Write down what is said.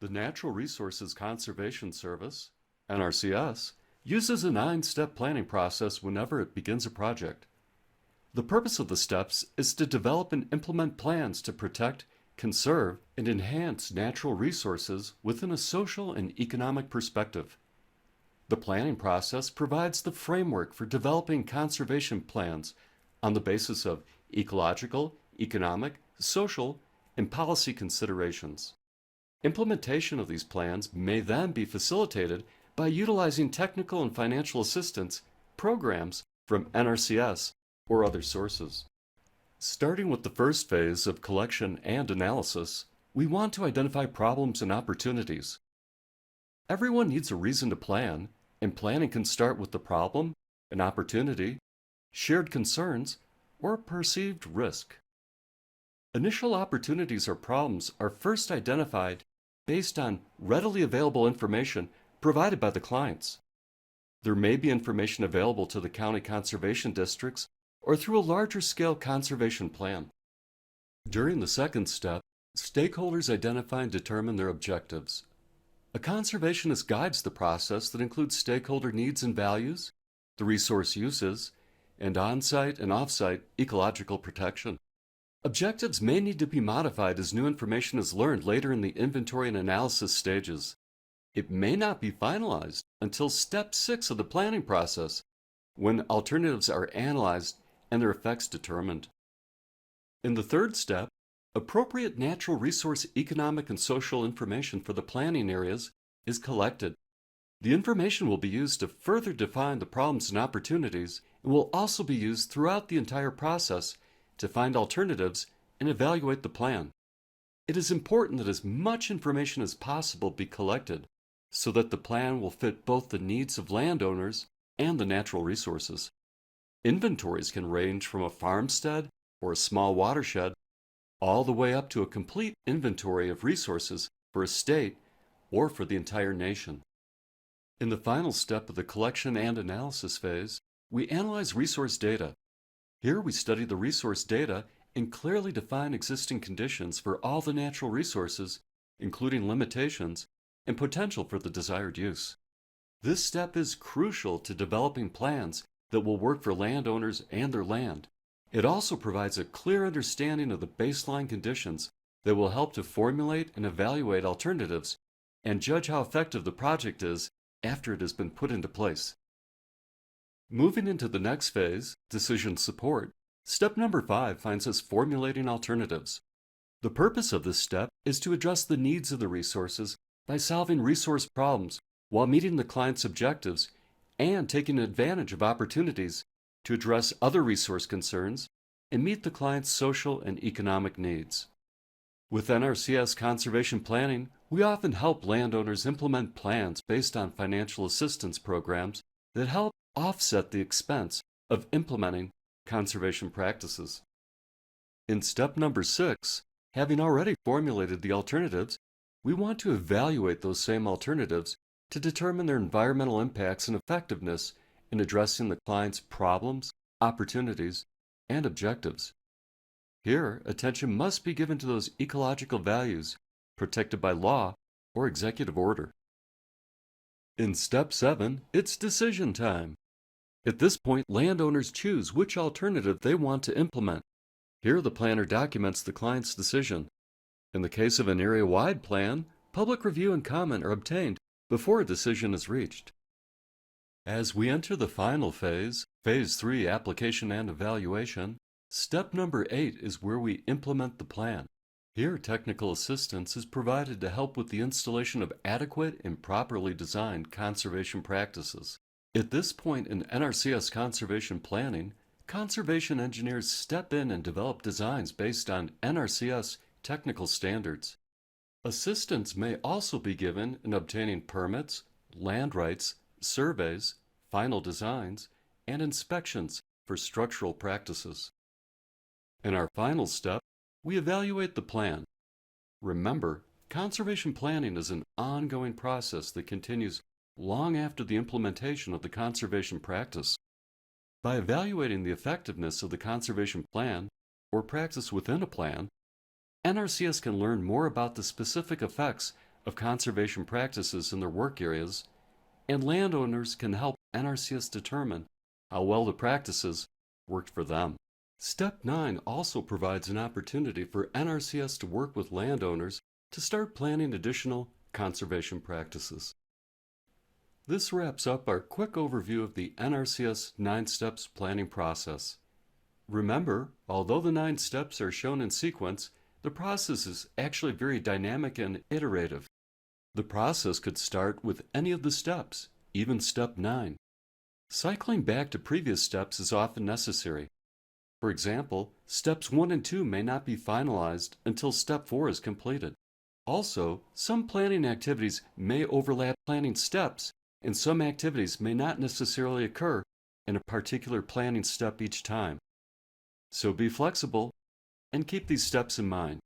The Natural Resources Conservation Service, NRCS, uses a 9-step planning process whenever it begins a project. The purpose of the steps is to develop and implement plans to protect, conserve, and enhance natural resources within a social and economic perspective. The planning process provides the framework for developing conservation plans on the basis of ecological, economic, social, and policy considerations. Implementation of these plans may then be facilitated by utilizing technical and financial assistance programs from NRCS or other sources. Starting with the first phase of collection and analysis, we want to identify problems and opportunities. Everyone needs a reason to plan, and planning can start with the problem, an opportunity, shared concerns, or perceived risk. Initial opportunities or problems are first identified based on readily available information provided by the clients. There may be information available to the county conservation districts or through a larger scale conservation plan. During the second step, stakeholders identify and determine their objectives. A conservationist guides the process that includes stakeholder needs and values, the resource uses, and on-site and off-site ecological protection. Objectives may need to be modified as new information is learned later in the inventory and analysis stages. It may not be finalized until step 6 of the planning process, when alternatives are analyzed and their effects determined. In the third step, appropriate natural resource economic and social information for the planning areas is collected. The information will be used to further define the problems and opportunities and will also be used throughout the entire process to find alternatives and evaluate the plan. It is important that as much information as possible be collected so that the plan will fit both the needs of landowners and the natural resources. Inventories can range from a farmstead or a small watershed all the way up to a complete inventory of resources for a state or for the entire nation. In the final step of the collection and analysis phase, we analyze resource data. Here we study the resource data and clearly define existing conditions for all the natural resources, including limitations and potential for the desired use. This step is crucial to developing plans that will work for landowners and their land. It also provides a clear understanding of the baseline conditions that will help to formulate and evaluate alternatives and judge how effective the project is after it has been put into place. Moving into the next phase, decision support, step number 5 finds us formulating alternatives. The purpose of this step is to address the needs of the resources by solving resource problems while meeting the client's objectives and taking advantage of opportunities to address other resource concerns and meet the client's social and economic needs. With NRCS conservation planning, we often help landowners implement plans based on financial assistance programs that help offset the expense of implementing conservation practices. In step number 6, having already formulated the alternatives, we want to evaluate those same alternatives to determine their environmental impacts and effectiveness in addressing the client's problems, opportunities, and objectives. Here, attention must be given to those ecological values protected by law or executive order. In step 7, it's decision time. At this point, landowners choose which alternative they want to implement. Here, the planner documents the client's decision. In the case of an area-wide plan, public review and comment are obtained before a decision is reached. As we enter the final phase, phase 3, application and evaluation, step number 8 is where we implement the plan. Here, technical assistance is provided to help with the installation of adequate and properly designed conservation practices. At this point in NRCS conservation planning, conservation engineers step in and develop designs based on NRCS technical standards. Assistance may also be given in obtaining permits, land rights, surveys, final designs, and inspections for structural practices. In our final step, we evaluate the plan. Remember, conservation planning is an ongoing process that continues long after the implementation of the conservation practice. By evaluating the effectiveness of the conservation plan or practice within a plan, NRCS can learn more about the specific effects of conservation practices in their work areas, and landowners can help NRCS determine how well the practices worked for them. Step 9 also provides an opportunity for NRCS to work with landowners to start planning additional conservation practices. This wraps up our quick overview of the NRCS 9 steps planning process. Remember, although the 9 steps are shown in sequence, the process is actually very dynamic and iterative. The process could start with any of the steps, even step 9. Cycling back to previous steps is often necessary. For example, steps 1 and 2 may not be finalized until step 4 is completed. Also, some planning activities may overlap planning steps, and some activities may not necessarily occur in a particular planning step each time. So be flexible and keep these steps in mind.